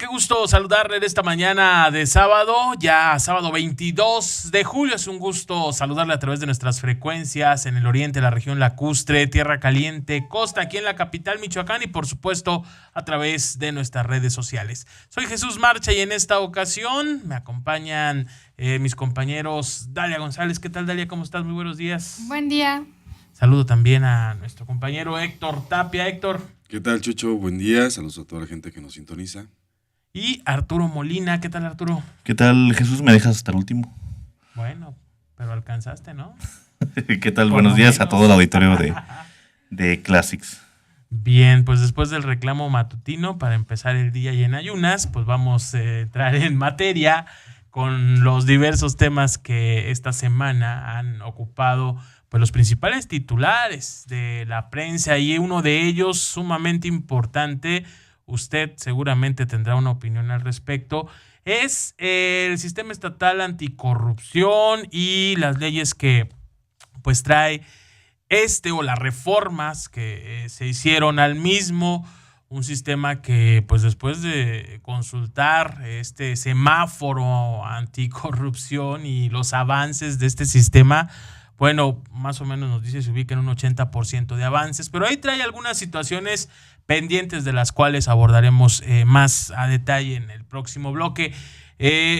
qué gusto saludarle en esta mañana de sábado, ya sábado 22 de julio. Es un gusto saludarle a través de nuestras frecuencias en el oriente, la región lacustre, Tierra Caliente, Costa, aquí en la capital Michoacán y por supuesto a través de nuestras redes sociales. Soy Jesús Marcha y en esta ocasión me acompañan mis compañeros Dalia González. ¿Qué tal, Dalia? ¿Cómo estás? Muy buenos días. Buen día. Saludo también a nuestro compañero Héctor Tapia. Héctor. ¿Qué tal, Chucho? Buen día. Saludos a toda la gente que nos sintoniza. Y Arturo Molina. ¿Qué tal, Arturo? ¿Qué tal, Jesús? ¿Me dejas hasta el último? Bueno, pero alcanzaste, ¿no? ¿Qué tal? Por Buenos días menos. a todo el auditorio de Classics. Bien, pues después del reclamo matutino, para empezar el día y en ayunas, pues vamos a entrar en materia con los diversos temas que esta semana han ocupado pues los principales titulares de la prensa, y uno de ellos sumamente importante, usted seguramente tendrá una opinión al respecto, es el sistema estatal anticorrupción y las leyes que pues trae o las reformas que se hicieron al mismo, un sistema que pues después de consultar este semáforo anticorrupción y los avances de este sistema, bueno, más o menos nos dice se ubica en un 80% de avances, pero ahí trae algunas situaciones pendientes de las cuales abordaremos más a detalle en el próximo bloque.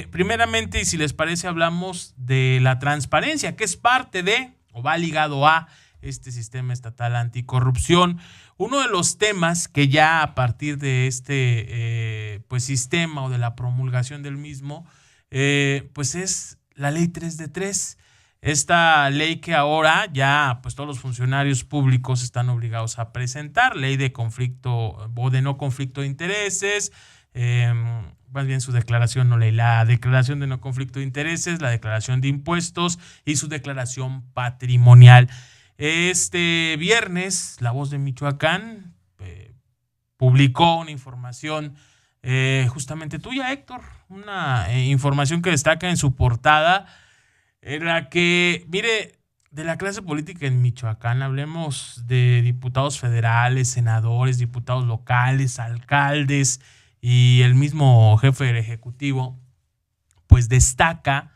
Primeramente, y si les parece, hablamos de la transparencia, que es parte de, o va ligado a, este sistema estatal anticorrupción. Uno de los temas que ya a partir de este pues sistema o de la promulgación del mismo, pues es la ley 3 de 3. Esta ley que ahora ya pues todos los funcionarios públicos están obligados a presentar, ley de conflicto o de no conflicto de intereses, más bien su declaración, no ley, la declaración de no conflicto de intereses, la declaración de impuestos y su declaración patrimonial. Este viernes, La Voz de Michoacán publicó una información justamente tuya, Héctor, una información que destaca en su portada, en la que, mire, de la clase política en Michoacán, hablemos de diputados federales, senadores, diputados locales, alcaldes y el mismo jefe del Ejecutivo, pues destaca,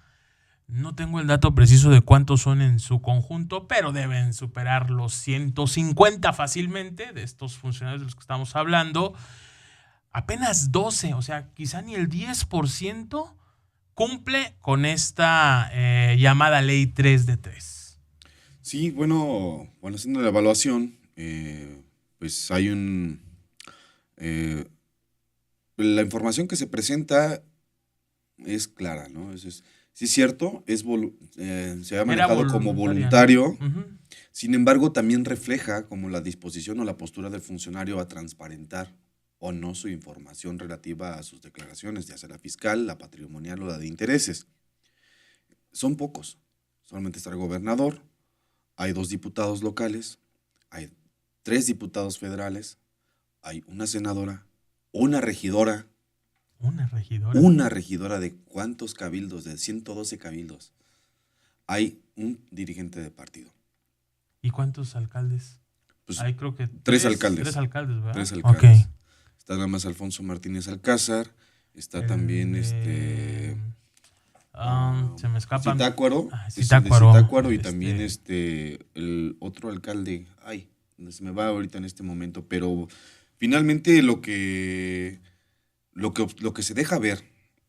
no tengo el dato preciso de cuántos son en su conjunto, pero deben superar los 150 fácilmente de estos funcionarios de los que estamos hablando. Apenas 12, o sea, quizá ni el 10% cumple con esta llamada ley 3 de 3. Sí, bueno, haciendo la evaluación, pues hay la información que se presenta es clara, ¿no? Sí es cierto, se ha manejado como voluntario, Uh-huh. sin embargo también refleja como la disposición o la postura del funcionario a transparentar o no su información relativa a sus declaraciones, ya sea la fiscal, la patrimonial o la de intereses. Son pocos, solamente está el gobernador, hay 2 diputados locales, hay 3 diputados federales, hay una senadora, una regidora. Una regidora de ¿cuántos cabildos? De 112 cabildos. Hay un dirigente de partido. ¿Y cuántos alcaldes? Pues hay creo que 3 alcaldes. 3 alcaldes, ¿verdad? 3 alcaldes. Okay. Está nada más Alfonso Martínez Alcázar, está también se me escapa. Zitácuaro, Zitácuaro y también el otro alcalde, se me va ahorita en este momento, pero finalmente lo que se deja ver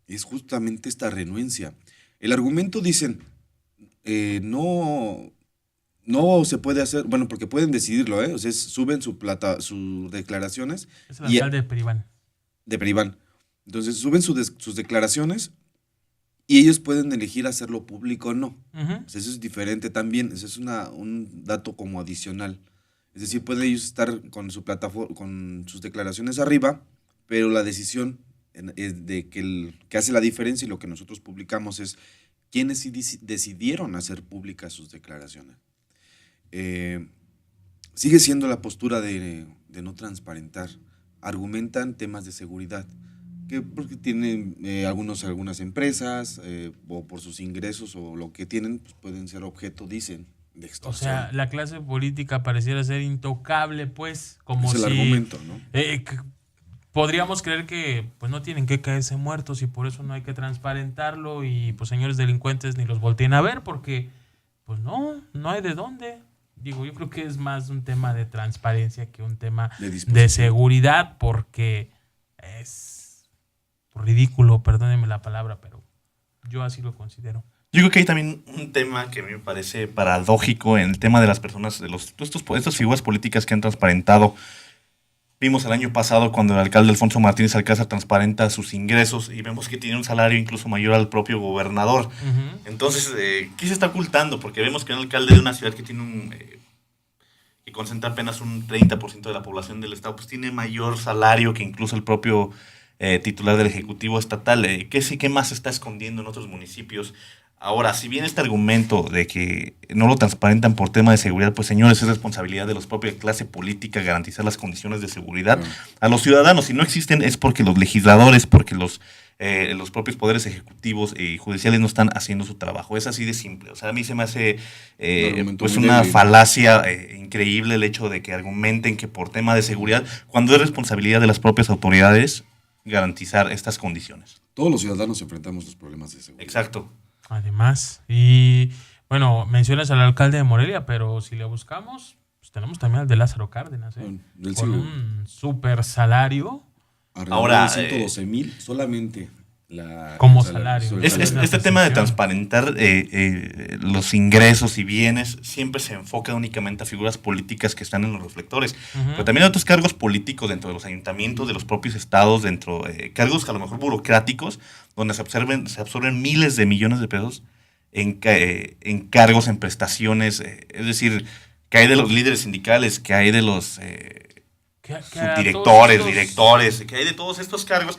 es justamente esta renuencia. El argumento dicen, no se puede hacer, bueno, porque pueden decidirlo, o sea, suben sus declaraciones. Es el alcalde de Peribán. De Peribán. Entonces suben sus declaraciones y ellos pueden elegir hacerlo público o no. Uh-huh. O sea, eso es diferente también, eso es un dato como adicional. Es decir, pueden ellos estar con su plataforma, con sus declaraciones arriba, pero la decisión de que hace la diferencia y lo que nosotros publicamos es quienes sí decidieron hacer públicas sus declaraciones. Sigue siendo la postura de no transparentar. Argumentan temas de seguridad, que porque tienen algunas empresas o por sus ingresos o lo que tienen, pues pueden ser objeto, dicen, de extorsión. O sea, la clase política pareciera ser intocable, pues, como es el si argumento, ¿no? podríamos creer que pues no tienen que caerse muertos y por eso no hay que transparentarlo y pues señores delincuentes ni los volteen a ver porque pues no hay de dónde. Digo, yo creo que es más un tema de transparencia que un tema de seguridad porque es ridículo, perdónenme la palabra, pero yo así lo considero. Yo creo que hay también un tema que a mí me parece paradójico en el tema de las personas, de estas figuras políticas que han transparentado. Vimos el año pasado cuando el alcalde Alfonso Martínez Alcázar transparenta sus ingresos y vemos que tiene un salario incluso mayor al propio gobernador. Uh-huh. Entonces, ¿qué se está ocultando? Porque vemos que un alcalde de una ciudad que tiene que concentra apenas un 30% de la población del estado, pues tiene mayor salario que incluso el propio titular del Ejecutivo Estatal. ¿Qué más se está escondiendo en otros municipios? Ahora, si bien este argumento de que no lo transparentan por tema de seguridad, pues señores, es responsabilidad de la propia clase política garantizar las condiciones de seguridad a los ciudadanos. Si no existen es porque los legisladores, porque los propios poderes ejecutivos y judiciales no están haciendo su trabajo. Es así de simple. O sea, a mí se me hace pues una falacia increíble el hecho de que argumenten que por tema de seguridad, cuando es responsabilidad de las propias autoridades garantizar estas condiciones. Todos los ciudadanos enfrentamos los problemas de seguridad. Exacto. Además, y bueno, mencionas al alcalde de Morelia, pero si le buscamos, pues tenemos también al de Lázaro Cárdenas, con un super salario. Ahora, 112,000 solamente como salario. Este tema de transparentar los ingresos y bienes siempre se enfoca únicamente a figuras políticas que están en los reflectores. Uh-huh. Pero también hay otros cargos políticos dentro de los ayuntamientos, de los propios estados, dentro cargos a lo mejor burocráticos, donde se absorben miles de millones de pesos en cargos, en prestaciones. Es decir, que hay de los líderes sindicales, que hay de los subdirectores, directores, que hay de todos estos cargos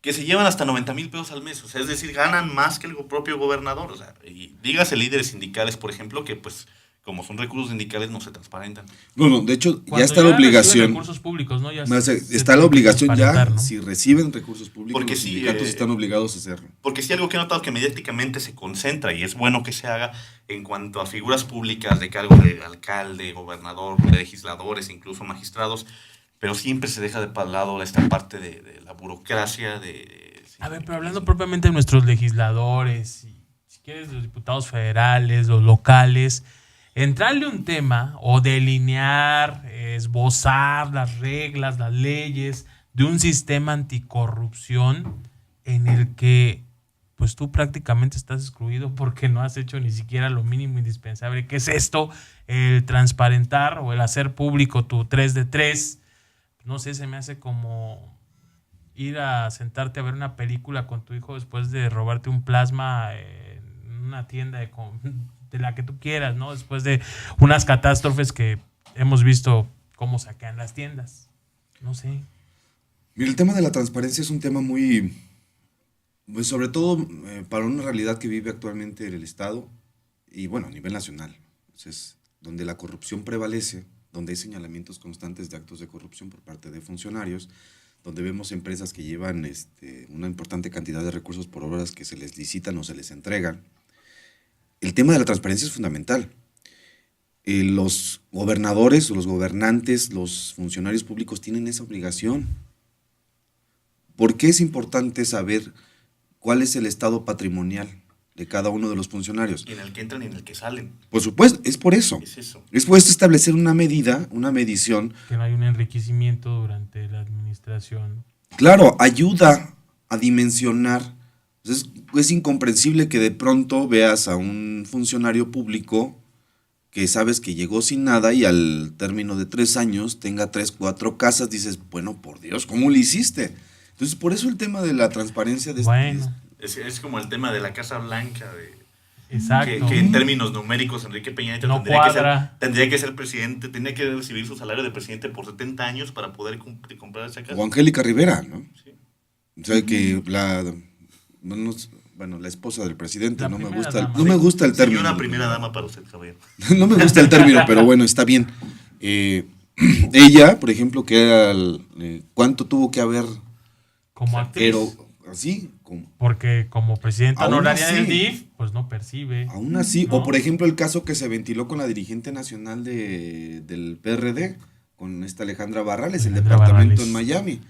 que se llevan hasta 90,000 pesos al mes. O sea, es decir, ganan más que el propio gobernador. O sea, y dígase líderes sindicales, por ejemplo, que pues como son recursos sindicales no se transparentan. No, de hecho ya está la obligación. Recursos públicos, ¿no? Está la obligación ya, ¿no? Si reciben recursos públicos, porque los sindicatos están obligados a hacerlo. Porque sí, algo que he notado que mediáticamente se concentra y es bueno que se haga en cuanto a figuras públicas de cargo de alcalde, gobernador, de legisladores, incluso magistrados, pero siempre se deja de lado esta parte de la burocracia. A ver, pero hablando propiamente de nuestros legisladores, y si quieres los diputados federales, los locales, entrarle un tema o delinear, esbozar las reglas, las leyes de un sistema anticorrupción en el que pues tú prácticamente estás excluido porque no has hecho ni siquiera lo mínimo indispensable. ¿Qué es esto? El transparentar o el hacer público tu 3 de 3. No sé, se me hace como ir a sentarte a ver una película con tu hijo después de robarte un plasma en una tienda de la que tú quieras, ¿no? Después de unas catástrofes que hemos visto cómo saquean las tiendas. No sé. Mira, el tema de la transparencia es un tema muy, pues sobre todo para una realidad que vive actualmente el Estado y bueno, a nivel nacional. Entonces, donde la corrupción prevalece, donde hay señalamientos constantes de actos de corrupción por parte de funcionarios, donde vemos empresas que llevan una importante cantidad de recursos por obras que se les licitan o se les entregan. El tema de la transparencia es fundamental. Los gobernadores, los gobernantes, los funcionarios públicos tienen esa obligación. ¿Por qué es importante saber cuál es el estado patrimonial de cada uno de los funcionarios? Y en el que entran y en el que salen. Por supuesto, es por eso. Es eso. Es por eso establecer una medida, una medición. Que no hay un enriquecimiento durante la administración. Claro, ayuda a dimensionar. Es incomprensible que de pronto veas a un funcionario público que sabes que llegó sin nada y al término de 3 años tenga 3, 4 casas. Dices, bueno, por Dios, ¿cómo lo hiciste? Entonces, por eso el tema de la transparencia de bueno. Es como el tema de la Casa Blanca. Exacto. Que en términos numéricos Enrique Peña Nieto no tendría que ser presidente, tendría que recibir su salario de presidente por 70 años para poder comprar esa casa. O Angélica Rivera, ¿no? Sí. O sea, que la esposa del presidente, no me gusta el término. Una primera dama para usted, caballero. No me gusta el término, pero bueno, está bien. Ella, por ejemplo, ¿cuánto tuvo que haber? Como actriz. Pero así. Porque como presidenta honoraria del DIF, pues no percibe. Aún así. ¿No? O por ejemplo el caso que se ventiló con la dirigente nacional del PRD, con esta Alejandra Barrales, el departamento en Miami.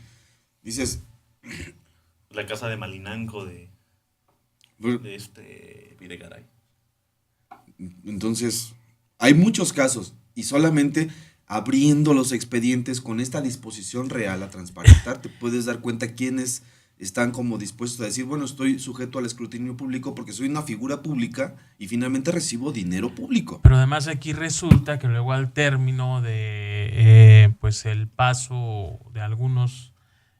Dices, La casa de Malinanco de Videgaray. entonces, hay muchos casos y solamente abriendo los expedientes con esta disposición real a transparentar, te puedes dar cuenta quiénes están como dispuestos a decir, bueno, estoy sujeto al escrutinio público porque soy una figura pública y finalmente recibo dinero público. Pero además aquí resulta que luego al término de pues el paso de algunos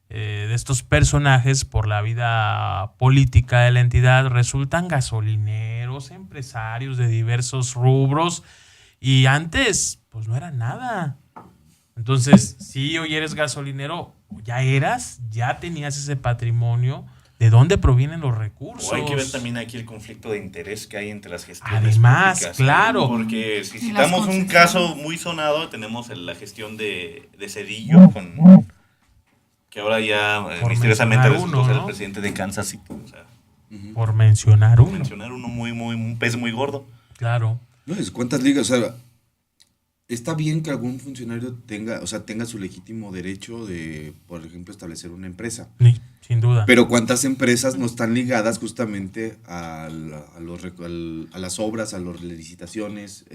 de estos personajes por la vida política de la entidad resultan gasolineros, empresarios de diversos rubros y antes pues no era nada. Entonces, si hoy eres gasolinero, ya tenías ese patrimonio. ¿De dónde provienen los recursos? O hay que ver también aquí el conflicto de interés que hay entre las gestiones Además, públicas, claro. Porque si Y las citamos un concesiones. caso muy sonado, tenemos la gestión de Cedillo, que ahora ya Por misteriosamente mencionar resultó uno, ser ¿no? el presidente de Kansas City. O sea, Por mencionar uno. mencionar uno un pez muy gordo. Claro. ¿No? ¿Cuántas ligas? O sea, está bien que algún funcionario tenga su legítimo derecho de, por ejemplo, establecer una empresa. Sí, sin duda. Pero ¿cuántas empresas no están ligadas justamente a las obras, a las licitaciones?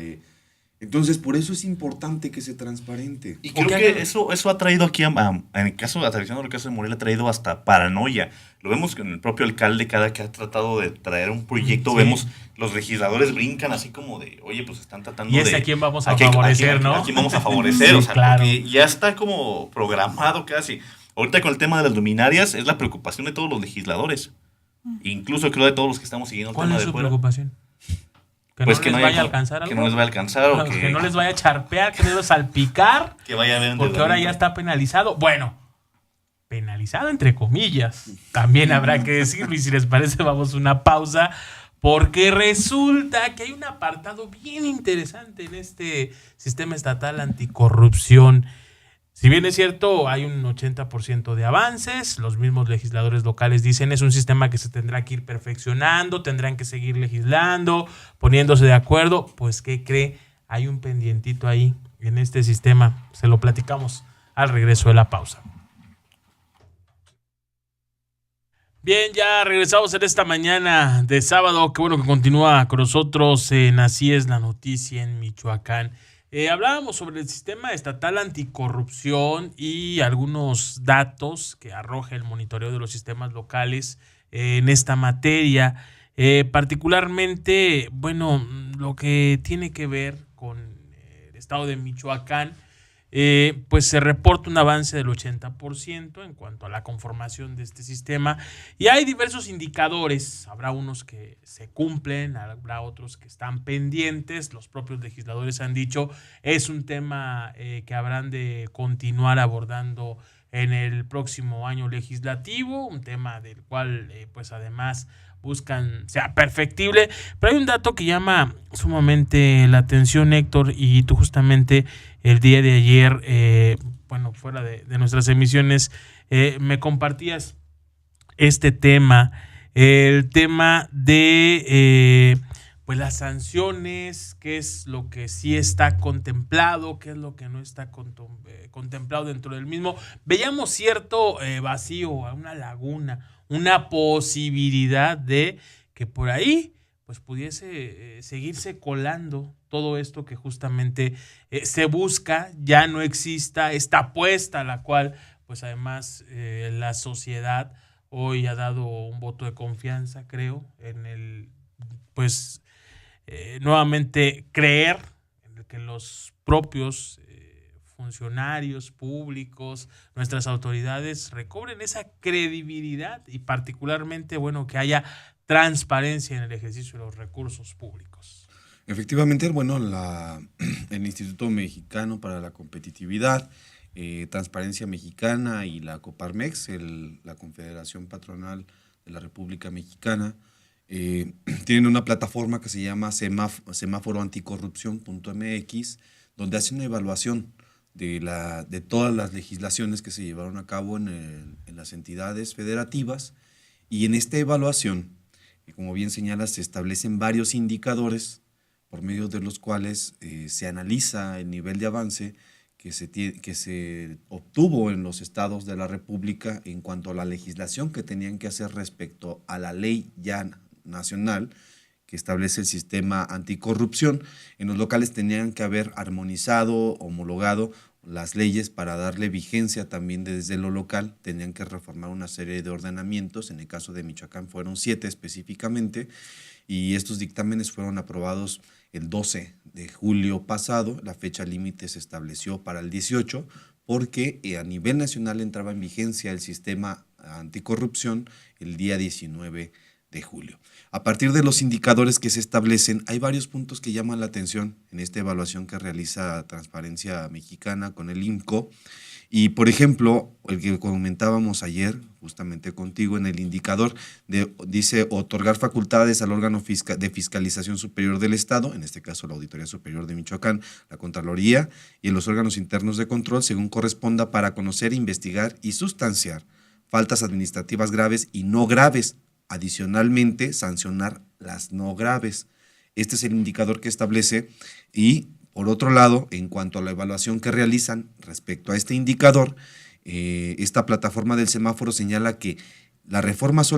Entonces, por eso es importante que se transparente. Y creo Porque que eso ha traído aquí, en el caso, aterrizando el caso de Morelia, ha traído hasta paranoia. Lo vemos con el propio alcalde, cada que ha tratado de traer un proyecto, Sí. vemos los legisladores brincan así como de, oye, pues están tratando ¿Y es de... a quién vamos a quién- favorecer, quién- no? a quién vamos a favorecer, Sí, o sea, claro. porque ya está como programado casi. Ahorita con el tema de las luminarias es la preocupación de todos los legisladores. Incluso creo de todos los que estamos siguiendo el ¿Cuál tema es de su fuera. preocupación? ¿Que Pues no que les no haya- vaya a alcanzar algo? que no les vaya a alcanzar o Que no les vaya a charpear, que no les vaya a salpicar, que vaya a haber porque ahora ya está penalizado. Bueno, penalizado entre comillas. También habrá que decirlo y si les parece vamos a una pausa porque resulta que hay un apartado bien interesante en este sistema estatal anticorrupción. Si bien es cierto, hay un 80% de avances, los mismos legisladores locales dicen es un sistema que se tendrá que ir perfeccionando, tendrán que seguir legislando, poniéndose de acuerdo. Pues, ¿qué cree? Hay un pendientito ahí en este sistema. Se lo platicamos al regreso de la pausa. Bien, ya regresamos en esta mañana de sábado. Qué bueno que continúa con nosotros en Así es la Noticia en Michoacán. Hablábamos sobre el sistema estatal anticorrupción y algunos datos que arroja el monitoreo de los sistemas locales en esta materia. Particularmente, bueno, lo que tiene que ver con el estado de Michoacán, pues se reporta un avance del 80% en cuanto a la conformación de este sistema y hay diversos indicadores, habrá unos que se cumplen, habrá otros que están pendientes, los propios legisladores han dicho, es un tema que habrán de continuar abordando en el próximo año legislativo, un tema del cual pues además buscan sea perfectible, pero hay un dato que llama sumamente la atención, Héctor, y tú justamente el día de ayer, bueno, fuera de nuestras emisiones, me compartías este tema, el tema de pues las sanciones, qué es lo que sí está contemplado, qué es lo que no está contemplado dentro del mismo. Veíamos cierto vacío, una laguna, una posibilidad de que por ahí pues pudiese seguirse colando todo esto que justamente se busca, ya no exista esta apuesta a la cual pues además la sociedad hoy ha dado un voto de confianza, creo, en el pues nuevamente creer en que los propios funcionarios públicos, nuestras autoridades recobren esa credibilidad y particularmente, bueno, que haya transparencia en el ejercicio de los recursos públicos. Efectivamente, bueno, el Instituto Mexicano para la Competitividad, Transparencia Mexicana y la Coparmex, la Confederación Patronal de la República Mexicana, tienen una plataforma que se llama semáforoanticorrupción.mx, donde hace una evaluación de todas las legislaciones que se llevaron a cabo en las entidades federativas, y en esta evaluación, como bien señalas, se establecen varios indicadores por medio de los cuales se analiza el nivel de avance que se obtuvo en los estados de la República en cuanto a la legislación que tenían que hacer respecto a la ley ya nacional que establece el sistema anticorrupción. En los locales tenían que haber armonizado, homologado las leyes para darle vigencia también desde lo local. Tenían que reformar una serie de ordenamientos. En el caso de Michoacán fueron 7 específicamente, y estos dictámenes fueron aprobados el 12 de julio pasado. La fecha límite se estableció para el 18 porque a nivel nacional entraba en vigencia el sistema anticorrupción el día 19 de julio. A partir de los indicadores que se establecen, hay varios puntos que llaman la atención en esta evaluación que realiza Transparencia Mexicana con el INCO. Y, por ejemplo, el que comentábamos ayer, justamente contigo, en el indicador, dice otorgar facultades al órgano de fiscalización superior del Estado, en este caso la Auditoría Superior de Michoacán, la Contraloría y los órganos internos de control, según corresponda, para conocer, investigar y sustanciar faltas administrativas graves y no graves. Adicionalmente, sancionar las no graves. Este es el indicador que establece. Y, por otro lado, en cuanto a la evaluación que realizan respecto a este indicador, esta plataforma del semáforo señala que la reforma se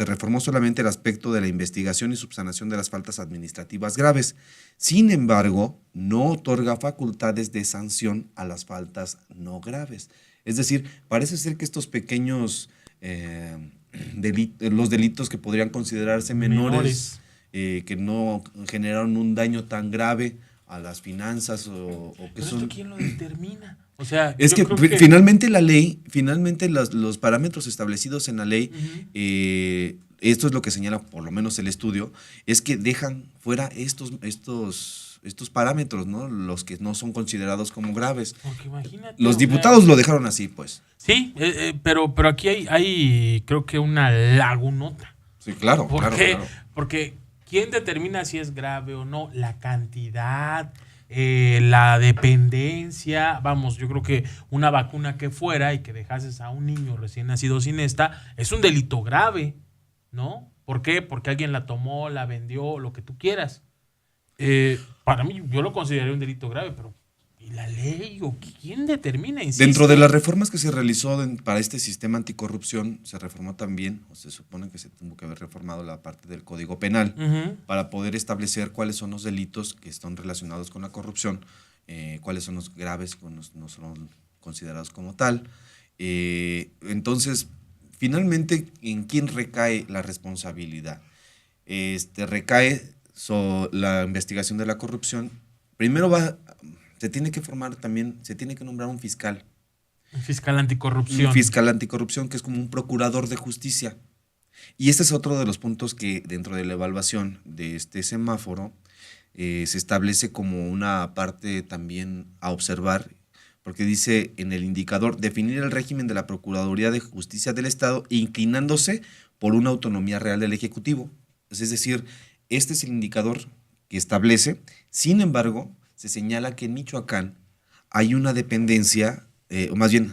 reformó solamente el aspecto de la investigación y subsanación de las faltas administrativas graves. Sin embargo, no otorga facultades de sanción a las faltas no graves. Es decir, parece ser que estos pequeños los delitos que podrían considerarse menores. Que no generaron un daño tan grave a las finanzas o que ¿Pero son... esto quién lo determina? O sea, Es que finalmente la ley, los parámetros establecidos en la ley, esto es lo que señala por lo menos el estudio, es que dejan fuera estos parámetros, ¿no? Los que no son considerados como graves. Porque imagínate, Los diputados lo dejaron así, pues. Sí, pero aquí hay creo que una lagunota. Sí, claro, ¿Por claro, qué? claro. Porque ¿quién determina si es grave o no? La cantidad, la dependencia. Vamos, yo creo que una vacuna que fuera y que dejases a un niño recién nacido sin esta, es un delito grave, ¿no? ¿Por qué? Porque alguien la tomó, la vendió, lo que tú quieras. Para mí, yo lo consideraría un delito grave, pero ¿y la ley? ¿O quién determina? Insiste. Dentro de las reformas que se realizó para este sistema anticorrupción, se reformó también, o se supone que se tuvo que haber reformado la parte del Código Penal para poder establecer cuáles son los delitos que están relacionados con la corrupción, cuáles son los graves, no son considerados como tal. Entonces, finalmente, ¿en quién recae la responsabilidad? Recae la investigación de la corrupción. Primero se tiene que nombrar un fiscal. Un fiscal anticorrupción. Un fiscal anticorrupción que es como un procurador de justicia. Y este es otro de los puntos que dentro de la evaluación de este semáforo se establece como una parte también a observar, porque dice en el indicador definir el régimen de la Procuraduría de Justicia del Estado inclinándose por una autonomía real del Ejecutivo. Es decir, este es el indicador que establece. Sin embargo, se señala que en Michoacán hay una dependencia, o más bien,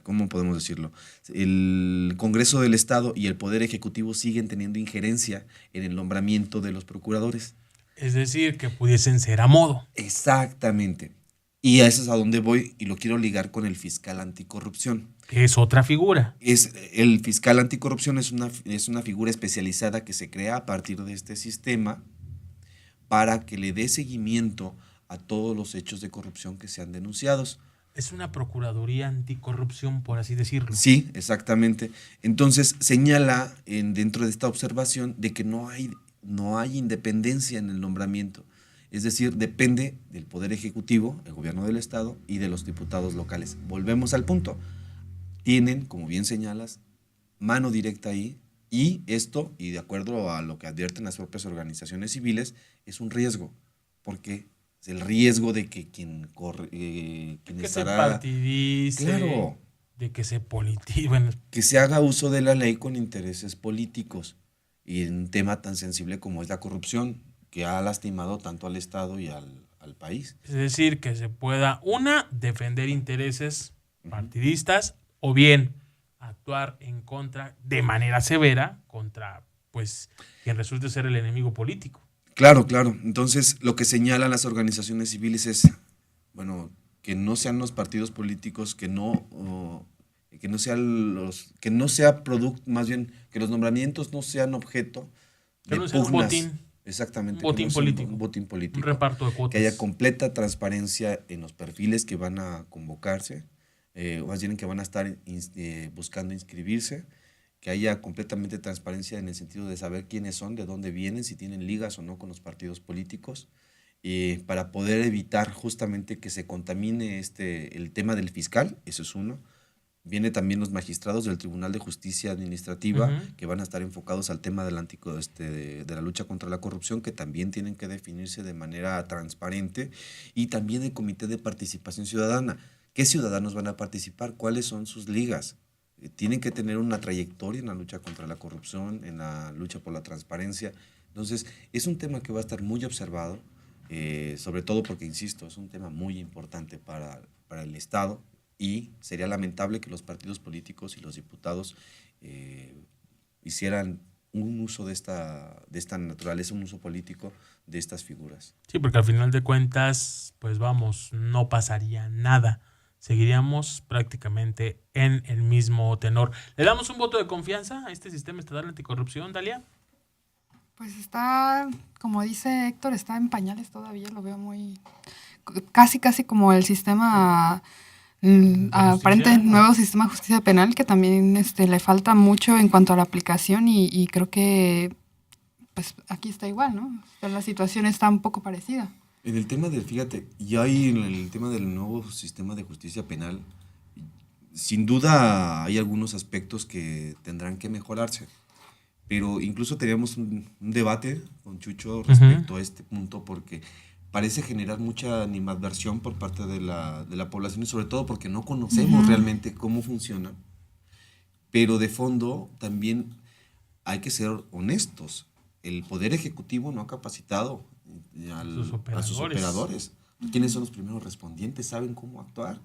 ¿cómo podemos decirlo? El Congreso del Estado y el Poder Ejecutivo siguen teniendo injerencia en el nombramiento de los procuradores. Es decir, que pudiesen ser a modo. Exactamente. Y a eso es a donde voy y lo quiero ligar con el fiscal anticorrupción. Que es otra figura. El fiscal anticorrupción es una figura especializada que se crea a partir de este sistema para que le dé seguimiento a todos los hechos de corrupción que sean denunciados. Es una procuraduría anticorrupción, por así decirlo. Sí, exactamente. Entonces señala dentro de esta observación de que no hay independencia en el nombramiento. Es decir, depende del Poder Ejecutivo, el Gobierno del Estado y de los diputados locales. Volvemos al punto. Tienen, como bien señalas, mano directa ahí. Y esto, y de acuerdo a lo que advierten las propias organizaciones civiles, es un riesgo, porque es el riesgo de que quien se partidice, claro, de que se politice, bueno, que se haga uso de la ley con intereses políticos y en un tema tan sensible como es la corrupción, que ha lastimado tanto al Estado y al país. Es decir, que se pueda, defender intereses partidistas o bien actuar en contra, de manera severa, contra, pues, quien resulte ser el enemigo político. Claro, claro. Entonces, lo que señalan las organizaciones civiles es, bueno, que no sean los partidos políticos, que no sea producto, más bien, que los nombramientos no sean objeto Que de no sea un pugnas. botín. Exactamente. Un botín que no sea político. Un botín político. Un reparto de cuotas. Que haya completa transparencia en los perfiles que van a convocarse, o más bien que van a estar buscando inscribirse, que haya completamente transparencia en el sentido de saber quiénes son, de dónde vienen, si tienen ligas o no con los partidos políticos, para poder evitar justamente que se contamine el tema del fiscal. Eso es uno. Viene también los magistrados del Tribunal de Justicia Administrativa, que van a estar enfocados al tema de la lucha contra la corrupción, que también tienen que definirse de manera transparente, y también el Comité de Participación Ciudadana. ¿Qué ciudadanos van a participar? ¿Cuáles son sus ligas? Tienen que tener una trayectoria en la lucha contra la corrupción, en la lucha por la transparencia. Entonces, es un tema que va a estar muy observado, sobre todo porque, insisto, es un tema muy importante para el Estado. Y sería lamentable que los partidos políticos y los diputados hicieran un uso de esta naturaleza, un uso político de estas figuras. Sí, porque al final de cuentas, pues vamos, no pasaría nada. Seguiríamos prácticamente en el mismo tenor. ¿Le damos un voto de confianza a este sistema estatal anticorrupción, Dalia? Pues está, como dice Héctor, está en pañales todavía, lo veo muy... Casi como el sistema... aparente nuevo sistema de justicia penal, que también le falta mucho en cuanto a la aplicación, y creo que pues aquí está igual, ¿no? Pero la situación está un poco parecida. En el tema fíjate, ya hay en el tema del nuevo sistema de justicia penal, sin duda hay algunos aspectos que tendrán que mejorarse, pero incluso teníamos un debate con Chucho respecto a este punto, porque parece generar mucha animadversión por parte de la población, y sobre todo porque no conocemos realmente cómo funciona. Pero de fondo también hay que ser honestos. El Poder Ejecutivo no ha capacitado a sus operadores. ¿Quiénes son los primeros respondientes? ¿Saben cómo actuar?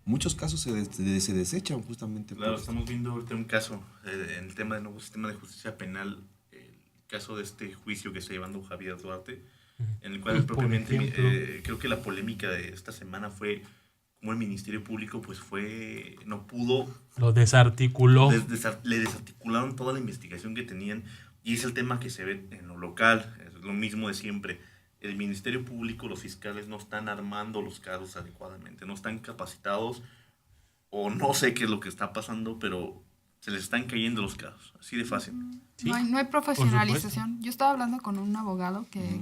Muchos casos se desechan justamente. Claro, estamos viendo ahorita un caso en el tema del nuevo sistema de justicia penal, el caso de este juicio que está llevando Javier Duarte, en el cual propiamente creo que la polémica de esta semana fue como el Ministerio Público no pudo, lo desarticuló, le desarticularon toda la investigación que tenían, y es el tema que se ve en lo local, es lo mismo de siempre. El Ministerio Público, los fiscales no están armando los casos adecuadamente, no están capacitados, o no sé qué es lo que está pasando, pero se les están cayendo los casos, así de fácil. ¿Sí? No hay profesionalización. Yo estaba hablando con un abogado que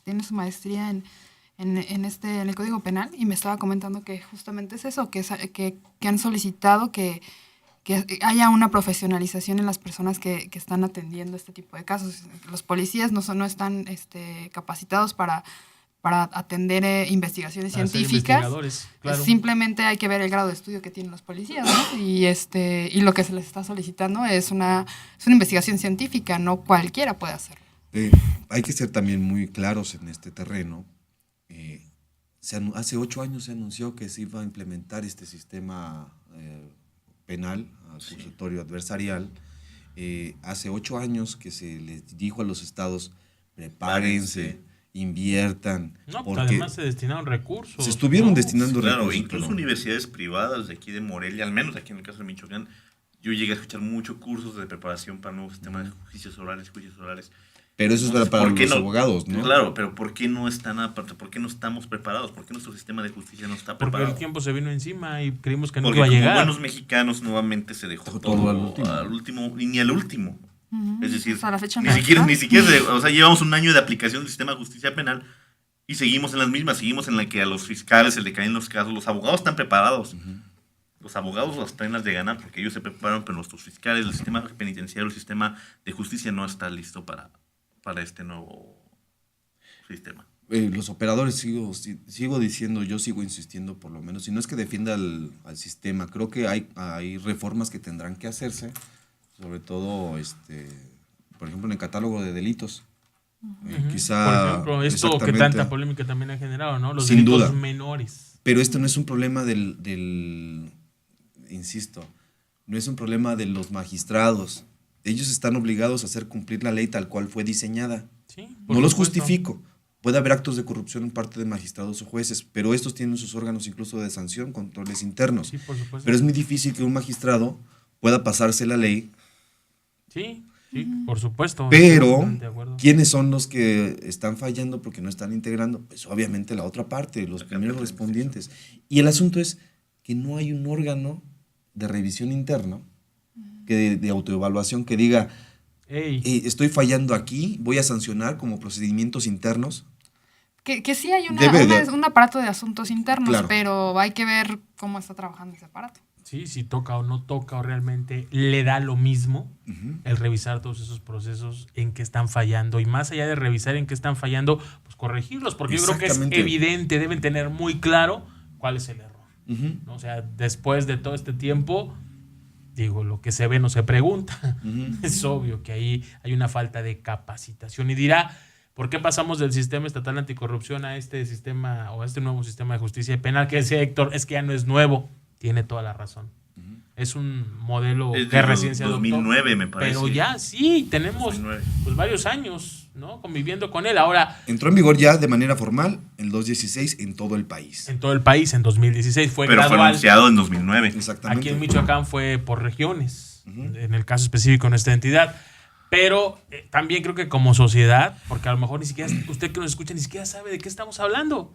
tiene su maestría en el Código Penal, y me estaba comentando que justamente es eso, que han solicitado que haya una profesionalización en las personas que están atendiendo este tipo de casos. Los policías no están capacitados para atender investigaciones para científicas. Claro. Simplemente hay que ver el grado de estudio que tienen los policías, ¿no? Y lo que se les está solicitando es una investigación científica, no cualquiera puede hacerlo. Hay que ser también muy claros en este terreno. Hace 8 años se anunció que se iba a implementar este sistema penal, acusatorio adversarial. Hace 8 años que se les dijo a los estados: prepárense, inviertan. No, porque además se destinaron recursos. Se estuvieron destinando recursos. Claro, incluso universidades privadas de aquí de Morelia, al menos aquí en el caso de Michoacán, yo llegué a escuchar muchos cursos de preparación para nuevos sistemas de juicios orales. Pero eso es para los abogados, ¿no? Claro, pero ¿por qué no estamos preparados? ¿Por qué nuestro sistema de justicia no está preparado? Porque el tiempo se vino encima y creímos que no Porque iba a llegar. Como buenos mexicanos nuevamente se dejó todo al último, ni al último. Es decir, hasta la fecha ni siquiera, o sea, llevamos un año de aplicación del sistema de justicia penal y seguimos en las mismas, seguimos en la que a los fiscales se le caen los casos. Los abogados están preparados. Los abogados las traen las de ganar porque ellos se preparan, pero nuestros fiscales, el sistema penitenciario, el sistema de justicia no está listo para este nuevo sistema. Los operadores, sigo diciendo, yo sigo insistiendo por lo menos, y no es que defienda al sistema, creo que hay reformas que tendrán que hacerse, sobre todo, por ejemplo, en el catálogo de delitos. Quizá, por ejemplo, esto que tanta polémica también ha generado, ¿no? Los sin delitos duda menores. Pero esto no es un problema insisto, no es un problema de los magistrados. Ellos están obligados a hacer cumplir la ley tal cual fue diseñada. Sí, no los justifico, Puede haber actos de corrupción en parte de magistrados o jueces, pero estos tienen sus órganos incluso de sanción, controles internos. Sí, por supuesto. Pero es muy difícil que un magistrado pueda pasarse la ley. Sí, por supuesto. Pero, De acuerdo. ¿quiénes son los que están fallando porque no están integrando? Pues obviamente la otra parte, los primeros respondientes. Y el asunto es que no hay un órgano de revisión interno, de autoevaluación, que diga, estoy fallando aquí, voy a sancionar como procedimientos internos. Que sí hay un aparato de asuntos internos, claro, pero hay que ver cómo está trabajando ese aparato. Sí, si toca o no toca, o realmente le da lo mismo el revisar todos esos procesos en que están fallando. Y más allá de revisar en qué están fallando, pues corregirlos, porque yo creo que es evidente, deben tener muy claro cuál es el error. ¿No? O sea, después de todo este tiempo, digo, lo que se ve no se pregunta. Es obvio que ahí hay una falta de capacitación. Y dirá, ¿por qué pasamos del sistema estatal anticorrupción a este sistema o a este nuevo sistema de justicia penal? Que decía Héctor, es que ya no es nuevo. Tiene toda la razón. Es un modelo que recién se adoptó. 2009 me parece. Pero ya sí, tenemos pues, varios años, ¿no?, conviviendo con él. Ahora entró en vigor ya de manera formal el 2016 en todo el país. En todo el país, en 2016 fue pero gradual. Fue anunciado en 2009. Exactamente. Aquí en Michoacán fue por regiones, en el caso específico en esta entidad. Pero también creo que como sociedad, porque a lo mejor ni siquiera usted que nos escucha ni siquiera sabe de qué estamos hablando.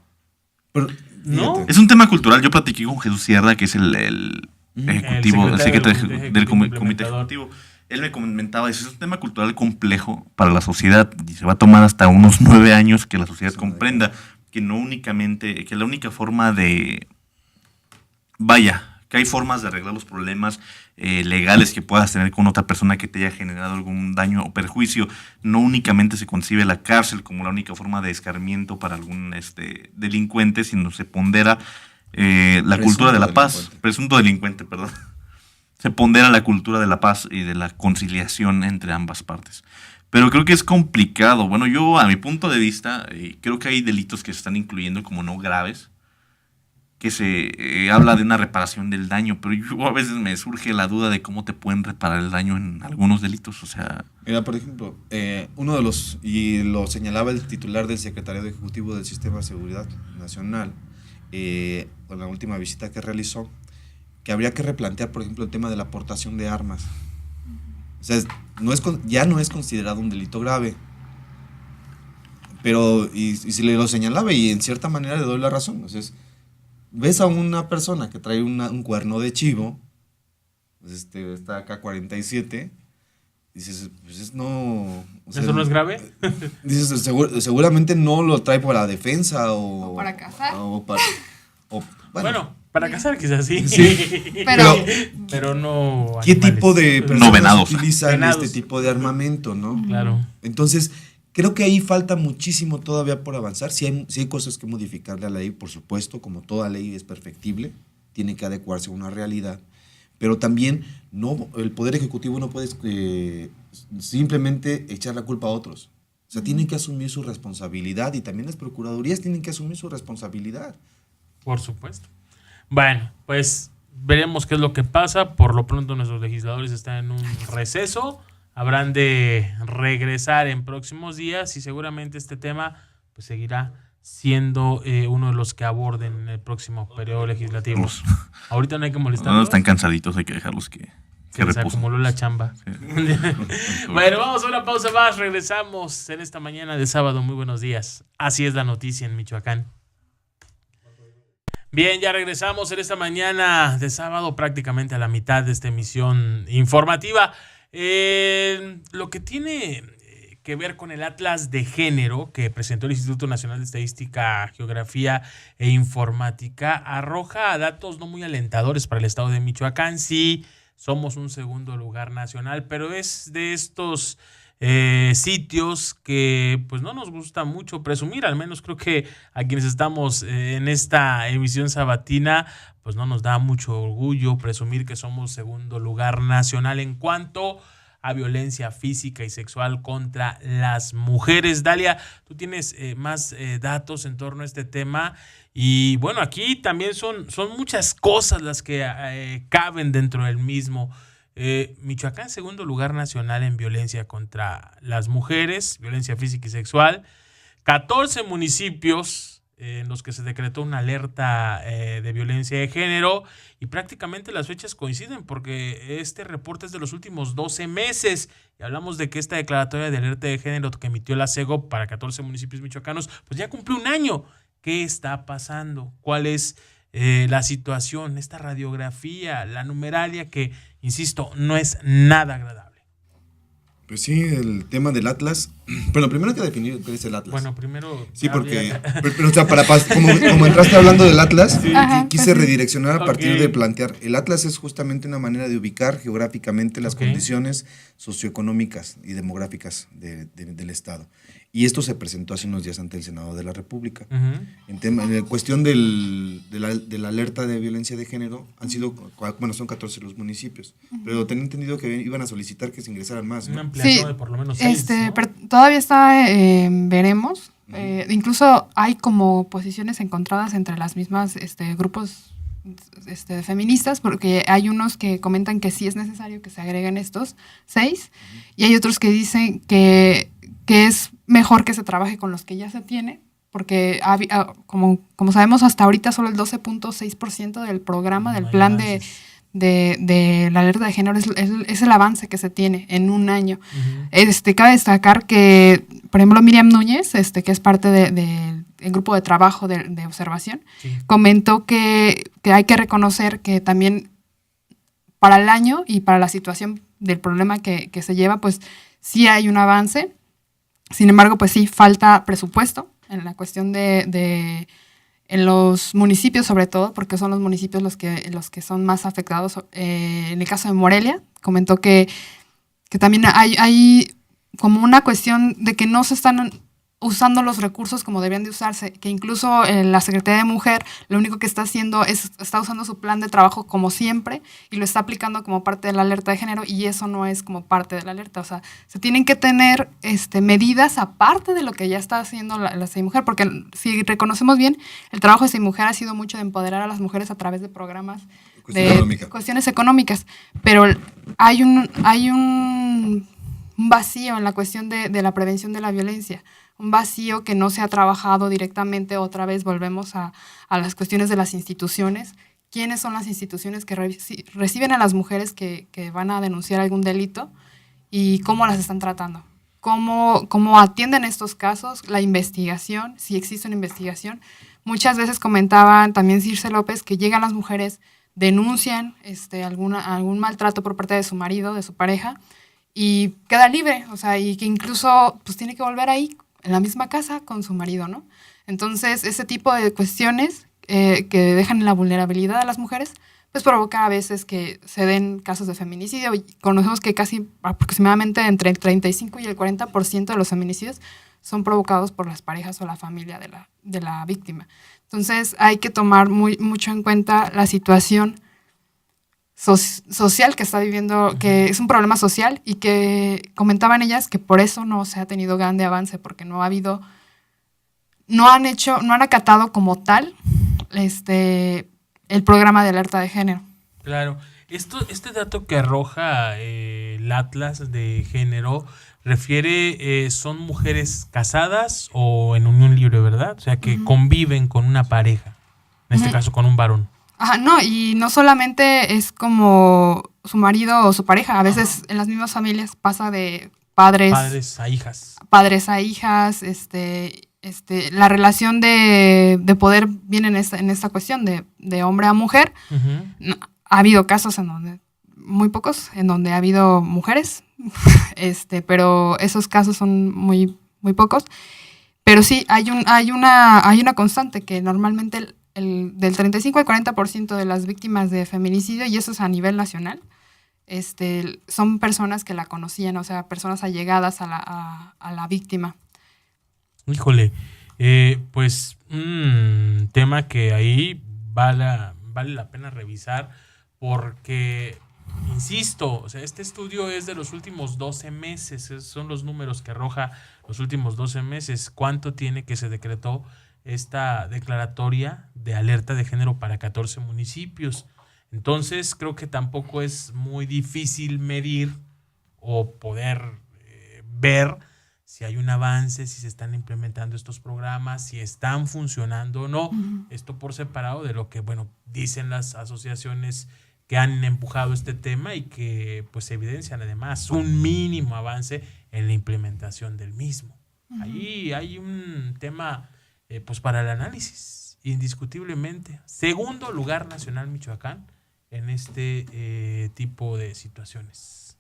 Pero, ¿no? Es un tema cultural. Yo platiqué con Jesús Sierra, que es el ejecutivo, el secretario del comité ejecutivo. Él me comentaba, dice, es un tema cultural complejo para la sociedad y se va a tomar hasta unos 9 años que la sociedad comprenda que no únicamente, que la única forma de, que hay formas de arreglar los problemas legales que puedas tener con otra persona que te haya generado algún daño o perjuicio. No únicamente se concibe la cárcel como la única forma de escarmiento para algún delincuente, sino se pondera la cultura de la paz. Presunto delincuente, perdón. Se pondera la cultura de la paz y de la conciliación entre ambas partes. Pero creo que es complicado. Bueno, yo a mi punto de vista creo que hay delitos que se están incluyendo como no graves, que se habla de una reparación del daño, pero yo a veces me surge la duda de cómo te pueden reparar el daño en algunos delitos, o sea... Mira, por ejemplo, uno de los, y lo señalaba el titular del Secretariado Ejecutivo del Sistema de Seguridad Nacional, con la última visita que realizó, que habría que replantear, por ejemplo, el tema de la aportación de armas. O sea, ya no es considerado un delito grave, pero, y se le lo señalaba, y en cierta manera le doy la razón, o sea, ves a una persona que trae un cuerno de chivo, pues está acá 47, dices, pues no... O sea, ¿eso no es grave? Dices, seguramente no lo trae para defensa o para cazar. Bueno, para cazar quizás sí. Pero no... ¿Qué tipo de personas utilizan este tipo de armamento, no? Claro. Entonces... creo que ahí falta muchísimo todavía por avanzar. Sí hay cosas que modificarle a la ley, por supuesto, como toda ley es perfectible, tiene que adecuarse a una realidad, pero también el Poder Ejecutivo no puede simplemente echar la culpa a otros. O sea, tienen que asumir su responsabilidad y también las procuradurías tienen que asumir su responsabilidad. Por supuesto. Bueno, pues veremos qué es lo que pasa. Por lo pronto nuestros legisladores están en un receso. Habrán de regresar en próximos días y seguramente este tema pues seguirá siendo uno de los que aborden en el próximo periodo legislativo. Ahorita no hay que molestarlos. No, están cansaditos, hay que dejarlos que se acumuló la chamba. Sí. Bueno, vamos a una pausa más. Regresamos en esta mañana de sábado. Muy buenos días. Así es la noticia en Michoacán. Bien, ya regresamos en esta mañana de sábado, prácticamente a la mitad de esta emisión informativa. Lo que tiene que ver con el Atlas de Género que presentó el Instituto Nacional de Estadística, Geografía e Informática arroja datos no muy alentadores para el estado de Michoacán. Sí, somos un segundo lugar nacional, pero es de estos sitios que pues no nos gusta mucho presumir, al menos creo que a quienes estamos en esta emisión sabatina pues no nos da mucho orgullo presumir que somos segundo lugar nacional en cuanto a violencia física y sexual contra las mujeres. Dalia, tú tienes más datos en torno a este tema y bueno, aquí también son muchas cosas las que caben dentro del mismo. Michoacán, segundo lugar nacional en violencia contra las mujeres, violencia física y sexual. 14 municipios en los que se decretó una alerta de violencia de género, y prácticamente las fechas coinciden porque este reporte es de los últimos 12 meses y hablamos de que esta declaratoria de alerta de género que emitió la SEGO para 14 municipios michoacanos pues ya cumplió un año. ¿Qué está pasando? ¿Cuál es la situación? Esta radiografía, la numeralia que, insisto, no es nada agradable. Pues sí, el tema del Atlas. Pero primero hay que definir qué es el Atlas. Bueno, primero... Sí, porque... Pero, o sea, como entraste hablando del Atlas, Sí. Ajá, quise pues sí. redireccionar a partir Ok. de plantear. El Atlas es justamente una manera de ubicar geográficamente las Ok. condiciones socioeconómicas y demográficas del Estado. Y esto se presentó hace unos días ante el Senado de la República. Ujú. En la cuestión de la alerta de violencia de género, son 14 los municipios, pero tenía entendido que iban a solicitar que se ingresaran más, Una ¿no? ampliación Sí, de por lo menos 6, ¿no? pero todavía está, veremos. Incluso hay como posiciones encontradas entre las mismas grupos feministas, porque hay unos que comentan que sí es necesario que se agreguen estos 6, y hay otros que dicen que es mejor que se trabaje con los que ya se tiene, porque como sabemos hasta ahorita solo el 12.6% del programa, del No hay plan avances. de la alerta de género es el avance que se tiene en un año. Ujú. Cabe destacar que, por ejemplo, Miriam Núñez, que es parte del grupo de trabajo de observación, Sí. comentó que hay que reconocer que también para el año y para la situación del problema que se lleva, pues sí hay un avance. Sin embargo, pues sí falta presupuesto en la cuestión en los municipios, sobre todo, porque son los municipios los que son más afectados. En el caso de Morelia, comentó que también hay como una cuestión de que no se están usando los recursos como debían de usarse, que incluso la Secretaría de Mujer lo único que está haciendo está usando su plan de trabajo como siempre y lo está aplicando como parte de la alerta de género, y eso no es como parte de la alerta. O sea, se tienen que tener medidas aparte de lo que ya está haciendo la CIMujer, porque si reconocemos bien, el trabajo de CIMujer ha sido mucho de empoderar a las mujeres a través de programas cuestiones económicas, pero hay un vacío en la cuestión de la prevención de la violencia, un vacío que no se ha trabajado directamente. Otra vez volvemos a las cuestiones de las instituciones. ¿Quiénes son las instituciones que reciben a las mujeres que van a denunciar algún delito y cómo las están tratando? ¿Cómo atienden estos casos? La investigación, si existe una investigación. Muchas veces comentaban también Circe López que llegan las mujeres, denuncian algún maltrato por parte de su marido, de su pareja, y queda libre, o sea, y que incluso pues tiene que volver ahí en la misma casa con su marido, ¿no? Entonces, ese tipo de cuestiones que dejan en la vulnerabilidad a las mujeres, pues provoca a veces que se den casos de feminicidio. Y conocemos que casi aproximadamente entre el 35 y el 40% de los feminicidios son provocados por las parejas o la familia de la víctima. Entonces, hay que tomar mucho en cuenta la situación social que está viviendo, que es un problema social, y que comentaban ellas que por eso no se ha tenido grande avance, porque no han acatado como tal el programa de alerta de género. Claro. Este dato que arroja el Atlas de género refiere, son mujeres casadas o en unión libre, ¿verdad? O sea, que conviven con una pareja, en este caso con un varón. Ajá, no, y no solamente es como su marido o su pareja, a veces en las mismas familias pasa de padres a hijas. A hijas, la relación de poder viene en esta cuestión de hombre a mujer. Uh-huh. No, ha habido casos en donde, muy pocos, en donde ha habido mujeres, pero esos casos son muy, muy pocos. Pero sí, hay una constante que normalmente del 35 al 40% de las víctimas de feminicidio, y eso es a nivel nacional, son personas que la conocían, o sea, personas allegadas a la víctima. Híjole, pues un tema que ahí vale la pena revisar, porque, insisto, o sea, este estudio es de los últimos 12 meses, son los números que arroja los últimos 12 meses. ¿Cuánto tiene que se decretó esta declaratoria de alerta de género para 14 municipios? Entonces, creo que tampoco es muy difícil medir o poder ver si hay un avance, si se están implementando estos programas, si están funcionando o no. Esto por separado de lo que, bueno, dicen las asociaciones que han empujado este tema y que pues evidencian además un mínimo avance en la implementación del mismo. Ahí hay un tema pues para el análisis, indiscutiblemente. Segundo lugar nacional Michoacán en este tipo de situaciones.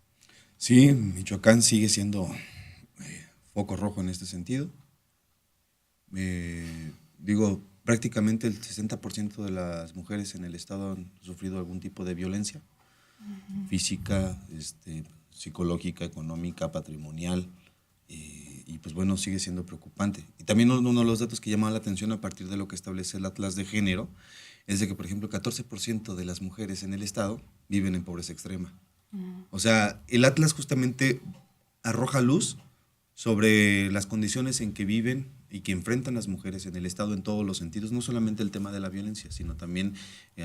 Sí, Michoacán sigue siendo foco rojo en este sentido. Prácticamente el 60% de las mujeres en el estado han sufrido algún tipo de violencia física, psicológica, económica, patrimonial, y pues bueno, sigue siendo preocupante. Y también uno de los datos que llama la atención a partir de lo que establece el Atlas de Género es de que, por ejemplo, 14% de las mujeres en el estado viven en pobreza extrema. O sea, el Atlas justamente arroja luz sobre las condiciones en que viven y que enfrentan las mujeres en el estado en todos los sentidos, no solamente el tema de la violencia, sino también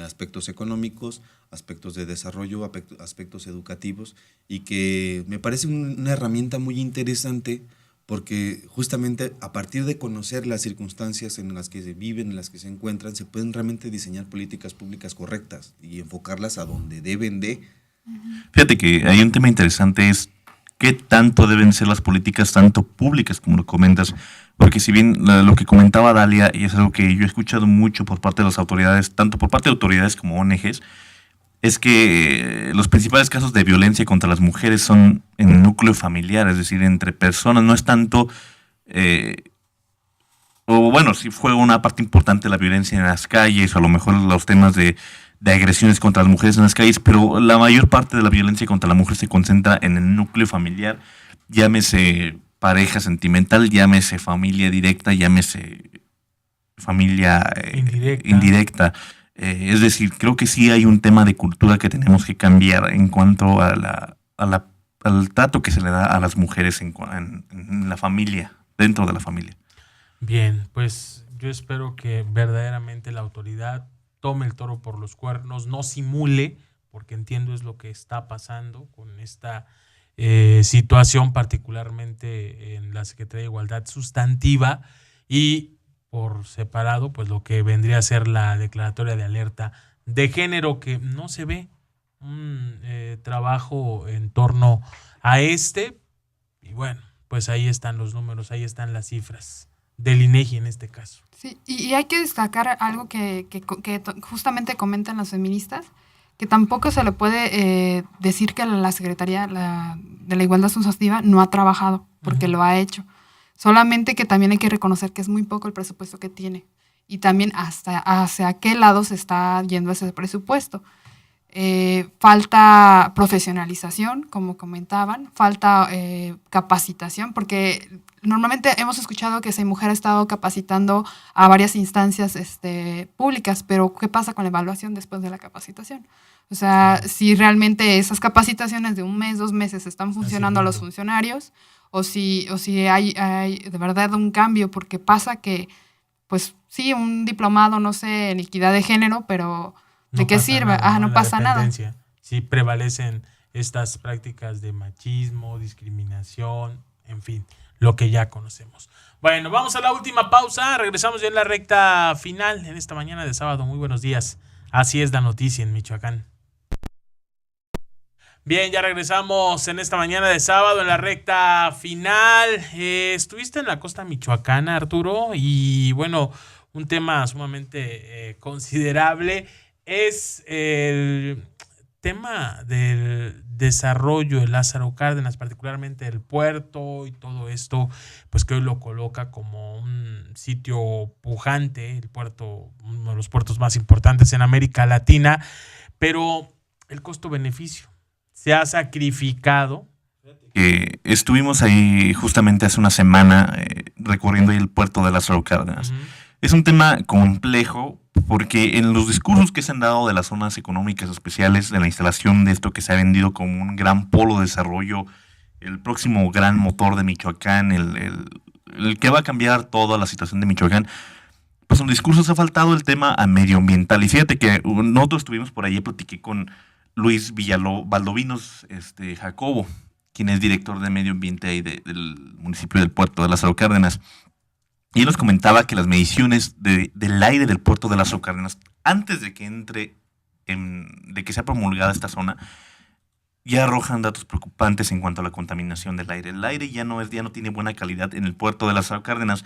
aspectos económicos, aspectos de desarrollo, aspectos educativos, y que me parece una herramienta muy interesante porque justamente a partir de conocer las circunstancias en las que se viven, en las que se encuentran, se pueden realmente diseñar políticas públicas correctas y enfocarlas a donde deben de. Fíjate que hay un tema interesante, es qué tanto deben ser las políticas, tanto públicas como lo comentas, porque si bien lo que comentaba Dalia, y es algo que yo he escuchado mucho por parte de las autoridades, tanto por parte de autoridades como ONGs, es que los principales casos de violencia contra las mujeres son en el núcleo familiar, es decir, entre personas, no es tanto, o bueno, sí fue una parte importante la violencia en las calles, o a lo mejor los temas de agresiones contra las mujeres en las calles, pero la mayor parte de la violencia contra la mujer se concentra en el núcleo familiar, llámese pareja sentimental, llámese familia directa, llámese familia indirecta. Es decir, creo que sí hay un tema de cultura que tenemos que cambiar en cuanto a al trato que se le da a las mujeres en la familia, dentro de la familia. Bien, pues yo espero que verdaderamente la autoridad tome el toro por los cuernos, no simule, porque entiendo es lo que está pasando con esta situación, particularmente en la Secretaría de Igualdad Sustantiva, y por separado, pues lo que vendría a ser la declaratoria de alerta de género, que no se ve un trabajo en torno a y bueno, pues ahí están los números, ahí están las cifras del INEGI en este caso. Sí, y hay que destacar algo que justamente comentan las feministas, que tampoco se le puede decir que la Secretaría de la Igualdad Sustantiva no ha trabajado, porque lo ha hecho. Solamente que también hay que reconocer que es muy poco el presupuesto que tiene, y también hacia qué lado se está yendo ese presupuesto. Falta profesionalización, como comentaban, falta capacitación, porque normalmente hemos escuchado que esa mujer ha estado capacitando a varias instancias públicas, pero ¿qué pasa con la evaluación después de la capacitación? O sea, si realmente esas capacitaciones de 1 mes, 2 meses están funcionando a los funcionarios, o si hay de verdad un cambio, porque pasa que, pues sí, un diplomado, no sé, en equidad de género, pero ¿de qué sirve? No pasa nada. Sí prevalecen estas prácticas de machismo, discriminación, en fin, lo que ya conocemos. Bueno, vamos a la última pausa. Regresamos ya en la recta final en esta mañana de sábado. Muy buenos días. Así es la noticia en Michoacán. Bien, ya regresamos en esta mañana de sábado en la recta final. Estuviste en la costa michoacana, Arturo, y bueno, un tema sumamente considerable es el tema del desarrollo de Lázaro Cárdenas, particularmente el puerto y todo esto, pues que hoy lo coloca como un sitio pujante, el puerto, uno de los puertos más importantes en América Latina, pero el costo-beneficio se ha sacrificado. Estuvimos ahí justamente hace una semana recorriendo ahí el puerto de Lázaro Cárdenas. Es un tema complejo porque en los discursos que se han dado de las zonas económicas especiales, de la instalación de esto que se ha vendido como un gran polo de desarrollo, el próximo gran motor de Michoacán, el que va a cambiar toda la situación de Michoacán, pues en los discursos ha faltado el tema medioambiental. Y fíjate que nosotros estuvimos por ahí, platiqué con Luis Valdovinos Jacobo. quien es director de medio ambiente ahí del municipio del Puerto de Lázaro Cárdenas. Y él nos comentaba que las mediciones del aire del Puerto de Lázaro Cárdenas, antes de que de que sea promulgada esta zona, ya arrojan datos preocupantes en cuanto a la contaminación del aire. El aire ya no tiene buena calidad en el Puerto de Lázaro Cárdenas.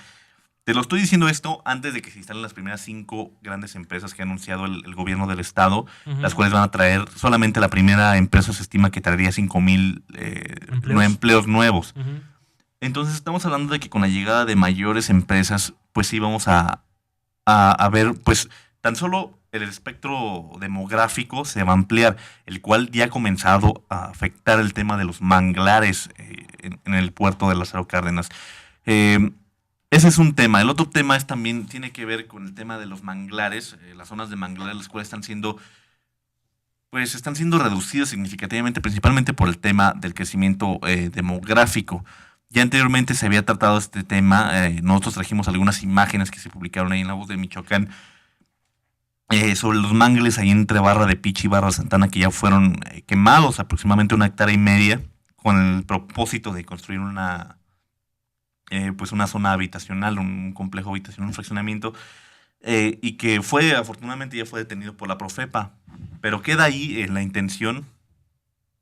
Te lo estoy diciendo esto antes de que se instalen las primeras 5 grandes empresas que ha anunciado el gobierno del estado, las cuales van a traer, solamente la primera empresa se estima que traería 5,000 empleos nuevos. Entonces estamos hablando de que con la llegada de mayores empresas, pues sí vamos a ver, pues tan solo el espectro demográfico se va a ampliar, el cual ya ha comenzado a afectar el tema de los manglares en el Puerto de Lázaro Cárdenas. Ese es un tema. El otro tema también tiene que ver con el tema de los manglares, las zonas de manglares, las cuales están siendo reducidas significativamente, principalmente por el tema del crecimiento demográfico. Ya anteriormente se había tratado este tema, nosotros trajimos algunas imágenes que se publicaron ahí en La Voz de Michoacán, sobre los mangles ahí entre Barra de Pichi y Barra Santana, que ya fueron quemados aproximadamente 1,5 hectáreas, con el propósito de construir una zona habitacional, un complejo habitacional, un fraccionamiento, y que afortunadamente ya fue detenido por la Profepa, pero queda ahí la intención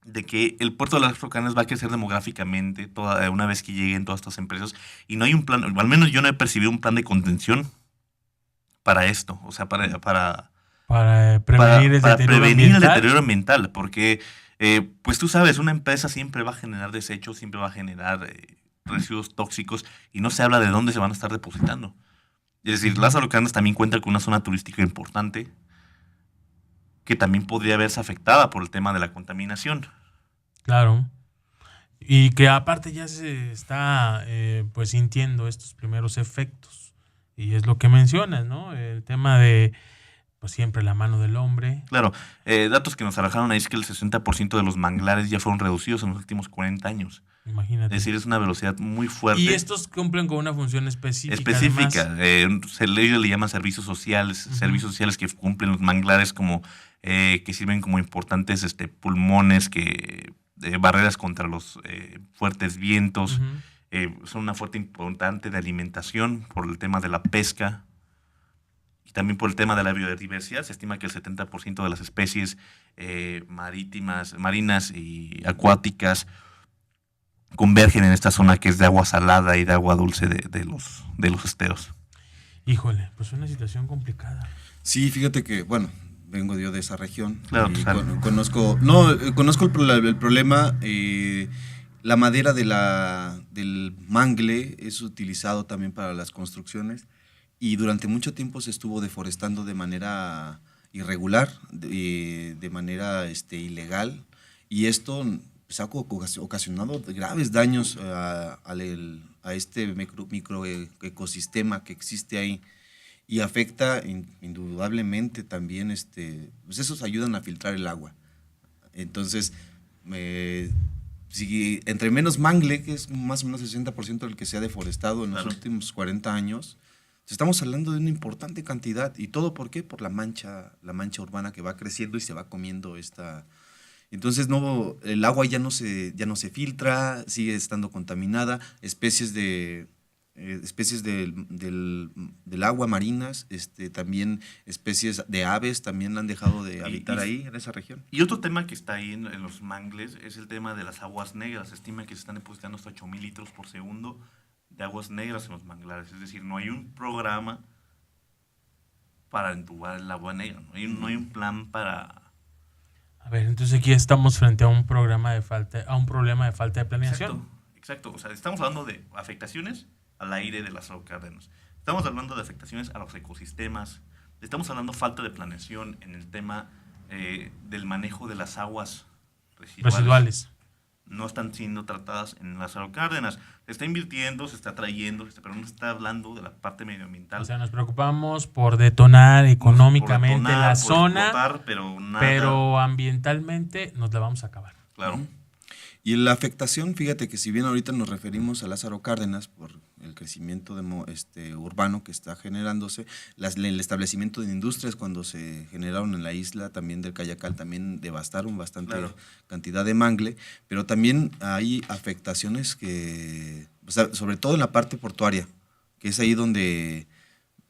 de que el Puerto de las Cárdenas va a crecer demográficamente una vez que lleguen todas estas empresas, y no hay un plan, al menos yo no he percibido un plan de contención para esto, o sea, para prevenir el deterioro ambiental, porque pues tú sabes, una empresa siempre va a generar desechos, siempre va a generar residuos tóxicos, y no se habla de dónde se van a estar depositando. Es decir, Lázaro Cárdenas también cuenta con una zona turística importante que también podría verse afectada por el tema de la contaminación. Claro. Y que aparte ya se está pues sintiendo estos primeros efectos. Y es lo que mencionas, ¿no? El tema de pues siempre la mano del hombre. Claro. Datos que nos arrojaron ahí es que el 60% de los manglares ya fueron reducidos en los últimos 40 años. Imagínate. Es decir, es una velocidad muy fuerte. Y estos cumplen con una función específica. Ellos le llaman servicios sociales, servicios sociales que cumplen los manglares como que sirven como importantes pulmones, barreras contra los fuertes vientos. Son una fuente importante de alimentación por el tema de la pesca y también por el tema de la biodiversidad. Se estima que el 70% de las especies marinas y acuáticas convergen en esta zona que es de agua salada y de agua dulce de los esteros. Híjole, pues una situación complicada. Sí, fíjate que, bueno, vengo yo de esa región. Claro, y conozco el problema. La madera del mangle es utilizado también para las construcciones, y durante mucho tiempo se estuvo deforestando de manera irregular, de manera ilegal, y esto pues, ha ocasionado graves daños a este microecosistema que existe ahí, y afecta indudablemente también, pues esos ayudan a filtrar el agua. Entonces, si entre menos mangle, que es más o menos el 60% del que se ha deforestado en los últimos 40 años, estamos hablando de una importante cantidad. ¿Y todo por qué? Por la mancha urbana que va creciendo y se va comiendo esta. Entonces el agua ya no se filtra, sigue estando contaminada. Especies del agua marinas, también especies de aves también han dejado de habitar ahí en esa región. Y otro tema que está ahí en los mangles es el tema de las aguas negras. Se estima que se están depositando hasta 8,000 litros por segundo de aguas negras en los manglares. Es decir, no hay un programa para entubar el agua negra, no hay un plan para. A ver, entonces aquí estamos frente a un problema de falta de planeación. Exacto. O sea, estamos hablando de afectaciones al aire de Lázaro Cárdenas. Estamos hablando de afectaciones a los ecosistemas. Estamos hablando de falta de planeación en el tema del manejo de las aguas residuales. No están siendo tratadas en Lázaro Cárdenas. Se está invirtiendo, se está trayendo, pero no se está hablando de la parte medioambiental. O sea, nos preocupamos por detonar económicamente la zona, explotar, pero ambientalmente nos la vamos a acabar. Claro. Y la afectación, fíjate que si bien ahorita nos referimos a Lázaro Cárdenas por el crecimiento urbano que está generándose, el establecimiento de industrias cuando se generaron en la isla también del Cayacal también devastaron bastante cantidad de mangle, pero también hay afectaciones que, o sea, sobre todo en la parte portuaria, que es ahí donde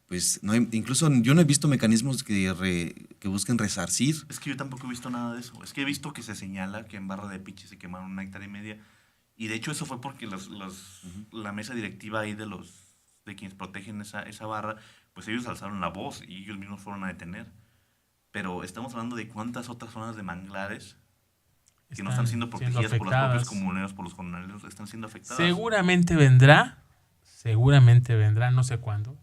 pues no hay, incluso yo no he visto mecanismos que busquen resarcir. Es que yo tampoco he visto nada de eso. Es que he visto que se señala que en Barra de Piche se quemaron 1,5 hectáreas. Y de hecho eso fue porque la mesa directiva ahí de quienes protegen esa barra, pues ellos alzaron la voz y ellos mismos fueron a detener. Pero estamos hablando de cuántas otras zonas de manglares que no están siendo protegidas por los propios comuneros, por los comunales, están siendo afectadas. Seguramente vendrá, no sé cuándo,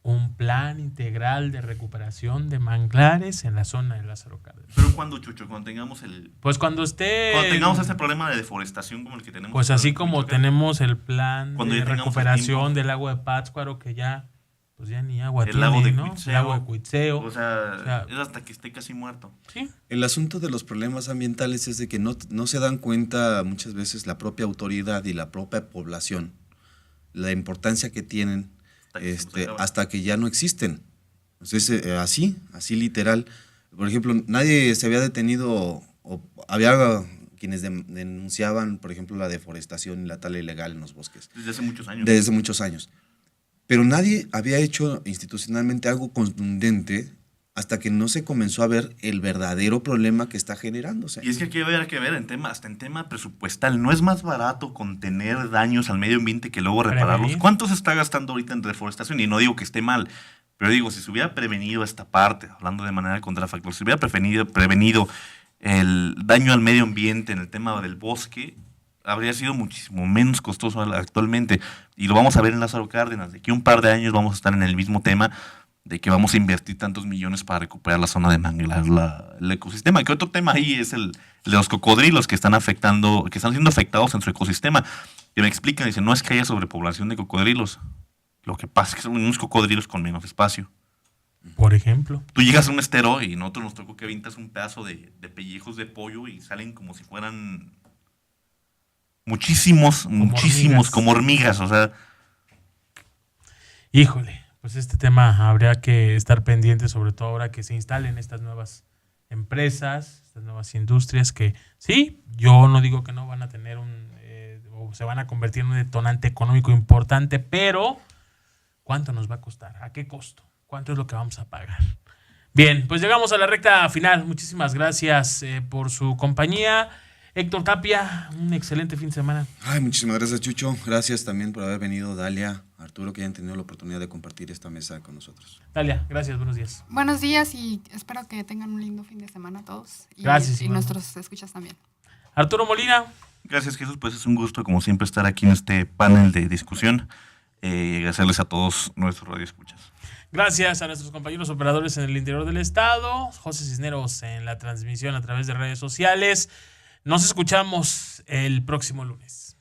un plan integral de recuperación de manglares en la zona de Lázaro Cárdenas. ¿Pero cuándo, Chucho? Cuando tengamos cuando tengamos ese problema de deforestación como el que tenemos. Pues así como tenemos el plan de recuperación del lago de Pátzcuaro, que ya, pues ya ni agua tiene, lago de ¿no? Cuitzeo, el lago de Cuitzeo. O sea, es hasta que esté casi muerto. Sí. El asunto de los problemas ambientales es de que no se dan cuenta muchas veces la propia autoridad y la propia población, la importancia que tienen hasta que ya no existen. Entonces, así literal. Por ejemplo, nadie se había detenido, o había quienes denunciaban, por ejemplo, la deforestación y la tala ilegal en los bosques. Desde hace muchos años. Desde muchos años. Pero nadie había hecho institucionalmente algo contundente hasta que no se comenzó a ver el verdadero problema que está generándose. Y es que aquí hay que ver hasta en tema presupuestal. ¿No es más barato contener daños al medio ambiente que luego repararlos? ¿Cuánto se está gastando ahorita en reforestación? Y no digo que esté mal, pero digo, si se hubiera prevenido esta parte, hablando de manera contrafactual, si se hubiera prevenido el daño al medio ambiente en el tema del bosque, habría sido muchísimo menos costoso actualmente. Y lo vamos a ver en Lázaro Cárdenas. De aquí a un par de años vamos a estar en el mismo tema de que vamos a invertir tantos millones para recuperar la zona de manglar, el ecosistema. Que otro tema ahí es el de los cocodrilos que están siendo afectados en su ecosistema. Que me explican, dicen, no es que haya sobrepoblación de cocodrilos. Lo que pasa es que son unos cocodrilos con menos espacio. Por ejemplo. Tú llegas a un estero y nosotros nos tocó que avientas un pedazo de pellejos de pollo y salen como si fueran muchísimos, como hormigas, o sea. Híjole. Pues este tema habría que estar pendiente, sobre todo ahora que se instalen estas nuevas empresas, estas nuevas industrias que sí, yo no digo que no van a tener o se van a convertir en un detonante económico importante, pero ¿cuánto nos va a costar? ¿A qué costo? ¿Cuánto es lo que vamos a pagar? Bien, pues llegamos a la recta final. Muchísimas gracias por su compañía. Héctor Tapia, un excelente fin de semana. Muchísimas gracias, Chucho. Gracias también por haber venido, Dalia, Arturo, que hayan tenido la oportunidad de compartir esta mesa con nosotros. Dalia, gracias, buenos días. Buenos días y espero que tengan un lindo fin de semana todos. Gracias. Y nuestros escuchas también. Arturo Molina. Gracias, Jesús. Pues es un gusto, como siempre, estar aquí en este panel de discusión. Agradecerles a todos nuestros radioescuchas. Gracias a nuestros compañeros operadores en el interior del estado, José Cisneros en la transmisión a través de redes sociales. Nos escuchamos el próximo lunes.